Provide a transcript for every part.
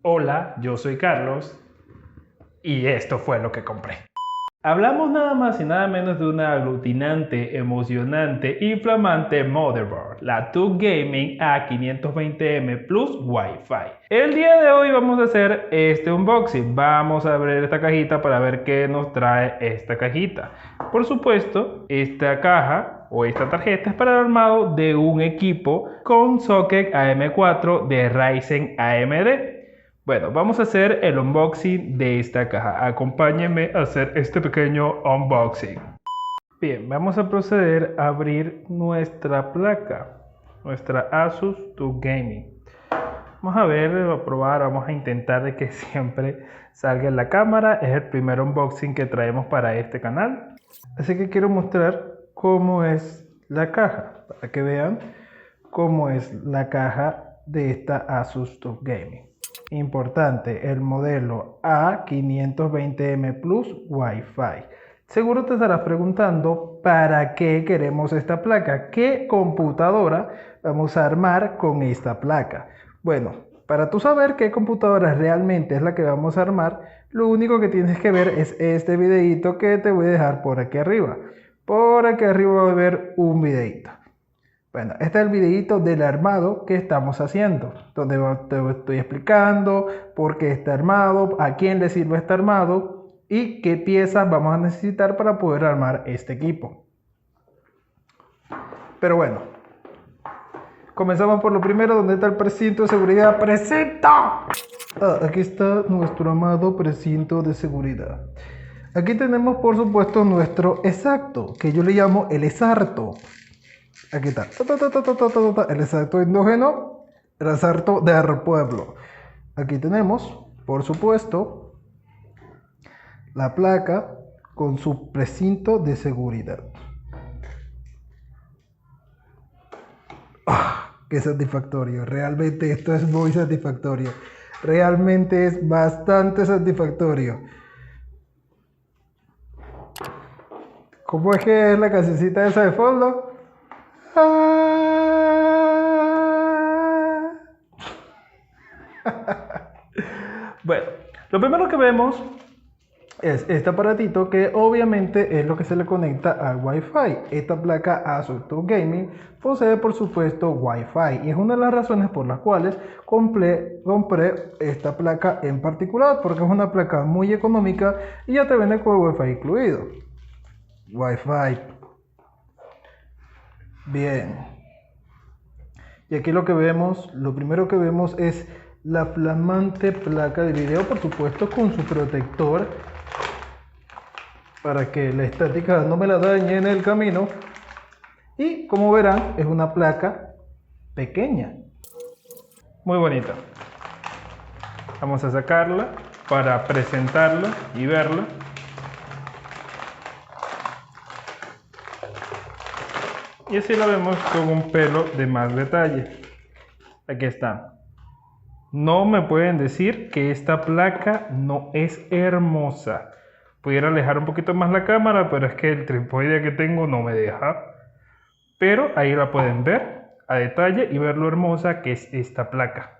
Hola, yo soy Carlos y esto fue lo que compré. Hablamos nada más y nada menos de una aglutinante, emocionante y flamante motherboard, la TUF Gaming A520M Plus Wi-Fi. El día de hoy vamos a hacer este unboxing. Vamos a abrir esta cajita para ver qué nos trae esta cajita. Por supuesto, esta caja o esta tarjeta es para el armado de un equipo con socket AM4 de Ryzen AMD. Bueno, vamos a hacer el unboxing de esta caja. Acompáñenme a hacer este pequeño unboxing. Bien, vamos a proceder a abrir nuestra placa, nuestra Asus TUF Gaming. Vamos a ver, a probar, vamos a intentar de que siempre salga en la cámara. Es el primer unboxing que traemos para este canal. Así que quiero mostrar cómo es la caja, para que vean cómo es la caja de esta Asus TUF Gaming. Importante, el modelo A520M Plus Wi-Fi. Seguro te estarás preguntando para qué queremos esta placa, qué computadora vamos a armar con esta placa. Bueno, para tú saber qué computadora realmente es la que vamos a armar, lo único que tienes que ver es este videito que te voy a dejar por aquí arriba. Por aquí arriba va a ver un videito. Bueno, este es el videito del armado que estamos haciendo, donde te estoy explicando por qué está armado, a quién le sirve este armado y qué piezas vamos a necesitar para poder armar este equipo. Pero bueno, comenzamos por lo primero, donde está el precinto de seguridad. ¡Precinto! Aquí está nuestro amado precinto de seguridad. Aquí tenemos, por supuesto, nuestro exacto, que yo le llamo el exacto. Aquí está, el exacto endógeno, el exacto del pueblo. Aquí tenemos, por supuesto, la placa con su precinto de seguridad. ¡Qué satisfactorio! Realmente esto es muy satisfactorio. Realmente es bastante satisfactorio. ¿Cómo es que es la cancioncita esa de fondo? Bueno, lo primero que vemos es este aparatito que obviamente es lo que se le conecta al Wi-Fi. Esta placa Asus TUF Gaming posee por supuesto Wi-Fi y es una de las razones por las cuales compré esta placa en particular, porque es una placa muy económica y ya te viene con el Wi-Fi incluido. Wi-Fi. Bien. Y aquí lo primero que vemos es la flamante placa de video, por supuesto con su protector para que la estática no me la dañe en el camino. Y como verán, es una placa pequeña, muy bonita. Vamos a sacarla para presentarla y verla. Y así la vemos con un pelo de más detalle. Aquí está. No me pueden decir que esta placa no es hermosa. Pudiera alejar un poquito más la cámara, pero es que el trípode que tengo no me deja. Pero ahí la pueden ver a detalle y ver lo hermosa que es esta placa.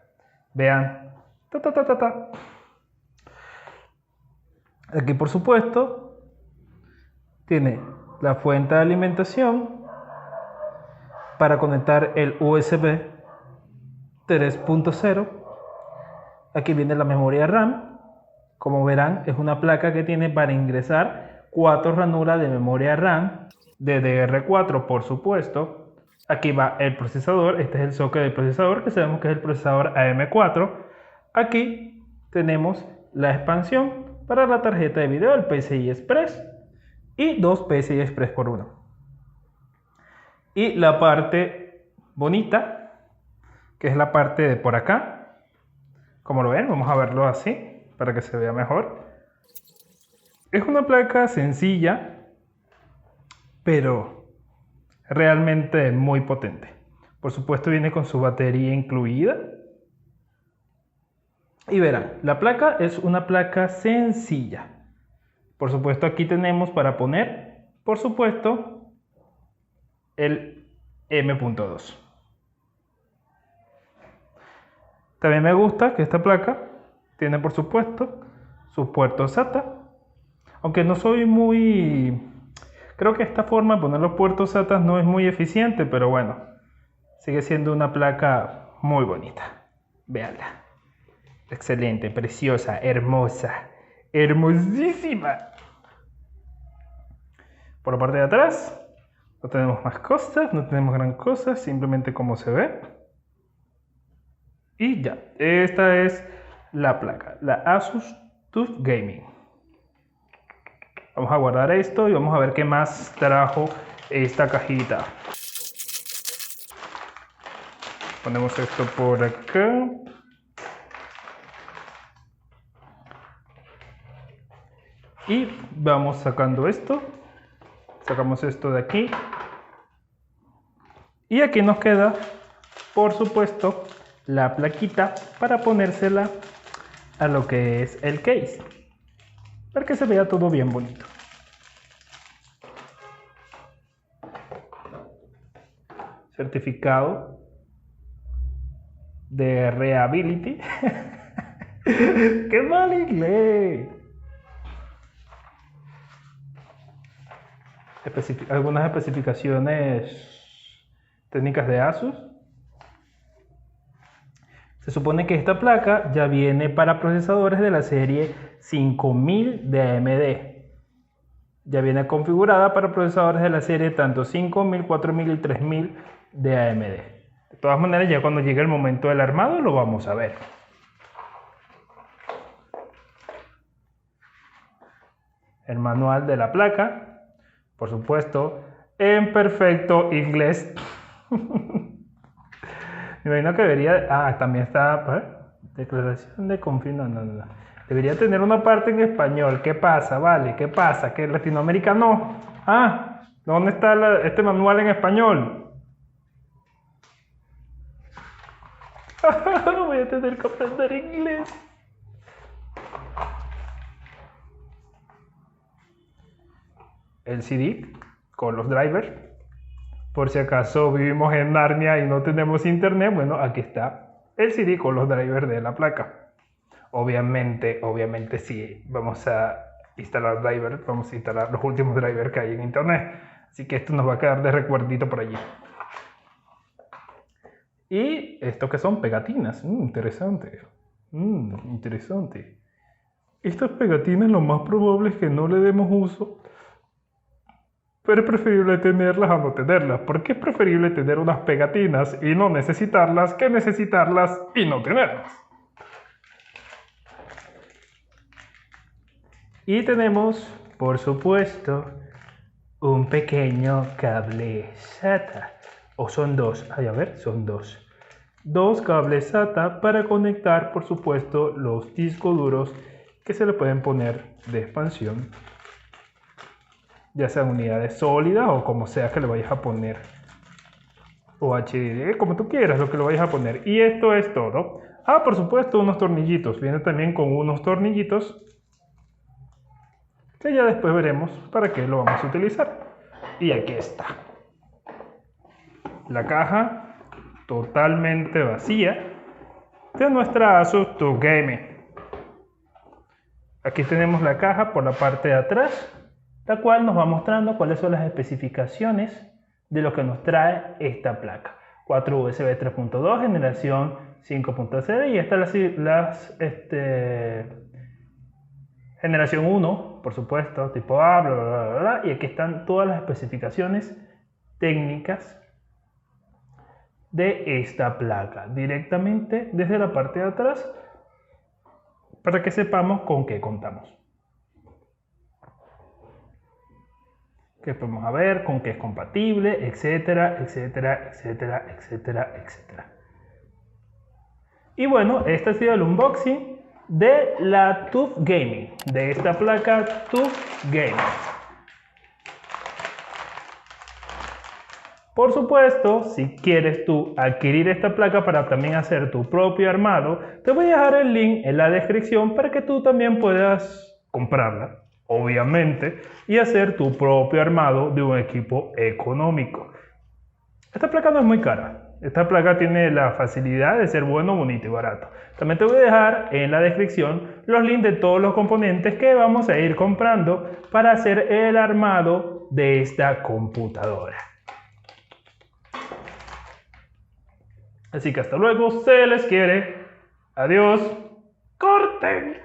Vean. Aquí por supuesto tiene la fuente de alimentación para conectar el USB 3.0. Aquí viene la memoria RAM. Como verán, es una placa que tiene para ingresar 4 ranuras de memoria RAM, DDR4 por supuesto. Aquí va el procesador, este es el socket del procesador, que sabemos que es el procesador AM4. Aquí tenemos la expansión para la tarjeta de video, el PCI Express, y 2 PCI Express por 1. Y la parte bonita, que es la parte de por acá. Como lo ven, vamos a verlo así para que se vea mejor. Es una placa sencilla, pero realmente muy potente. Por supuesto viene con su batería incluida. Y verán, la placa es una placa sencilla. Por supuesto aquí tenemos para poner, por supuesto, el M.2. También me gusta que esta placa Tiene por supuesto sus puertos SATA. Aunque no soy muy... Creo que esta forma de poner los puertos SATA no es muy eficiente, pero bueno, sigue siendo una placa muy bonita. Véanla. Excelente, preciosa, hermosa, hermosísima. Por la parte de atrás no tenemos más cosas, no tenemos gran cosa, simplemente como se ve. Y ya, esta es la placa, la Asus TUF Gaming. Vamos a guardar esto y vamos a ver qué más trajo esta cajita. Ponemos esto por acá. Y vamos sacando esto. Sacamos esto de aquí. Y aquí nos queda, por supuesto, la plaquita para ponérsela a lo que es el case. Para que se vea todo bien bonito. Certificado de Reliability. ¡Qué mal inglés! Algunas especificaciones técnicas de Asus. Se supone que esta placa ya viene para procesadores de la serie 5000 de AMD. Ya viene configurada para procesadores de la serie tanto 5000, 4000 y 3000 de AMD. De todas maneras, ya cuando llegue el momento del armado lo vamos a ver. El manual de la placa. Por supuesto, en perfecto inglés. Me imagino que debería... Ah, también está... Declaración de confianza. No. Debería tener una parte en español. ¿Qué pasa? Vale, ¿qué pasa? Que en Latinoamérica no. Ah, ¿dónde está este manual en español? Voy a tener que aprender inglés. El CD con los drivers. Por si acaso vivimos en Narnia y no tenemos internet, bueno, aquí está el CD con los drivers de la placa. Obviamente sí, vamos a instalar drivers, vamos a instalar los últimos drivers que hay en internet. Así que esto nos va a quedar de recuerdito por allí. Y esto que son pegatinas, interesante. Interesante. Estas pegatinas lo más probable es que no le demos uso. Pero es preferible tenerlas a no tenerlas. ¿Por qué es preferible tener unas pegatinas y no necesitarlas que necesitarlas y no tenerlas? Y tenemos, por supuesto, un pequeño cable SATA. O son dos. Ay, a ver, son dos. Dos cables SATA para conectar, por supuesto, los discos duros que se le pueden poner de expansión. Ya sean unidades sólidas o como sea que le vayas a poner. O HDD, como tú quieras, lo que le vayas a poner. Y esto es todo. Ah, por supuesto, unos tornillitos. Viene también con unos tornillitos. Que ya después veremos para qué lo vamos a utilizar. Y aquí está. La caja totalmente vacía de nuestra Asus TUF Gaming. Aquí tenemos la caja por la parte de atrás, la cual nos va mostrando cuáles son las especificaciones de lo que nos trae esta placa. 4 USB 3.2, generación 5.0 y esta es generación 1, por supuesto, tipo A, bla, bla, bla, bla, y aquí están todas las especificaciones técnicas de esta placa, directamente desde la parte de atrás, para que sepamos con qué contamos. Que podemos ver, con qué es compatible, etcétera, etcétera, etcétera, etcétera, etcétera. Y bueno, este ha sido el unboxing de la TUF Gaming, de esta placa TUF Gaming. Por supuesto, si quieres tú adquirir esta placa para también hacer tu propio armado, te voy a dejar el link en la descripción para que tú también puedas comprarla, obviamente, y hacer tu propio armado de un equipo económico. Esta placa no es muy cara, Esta placa tiene la facilidad de ser bueno, bonito y barato. También te voy a dejar en la descripción los links de todos los componentes que vamos a ir comprando para hacer el armado de esta computadora. Así que hasta luego, se les quiere. Adiós. ¡Corten!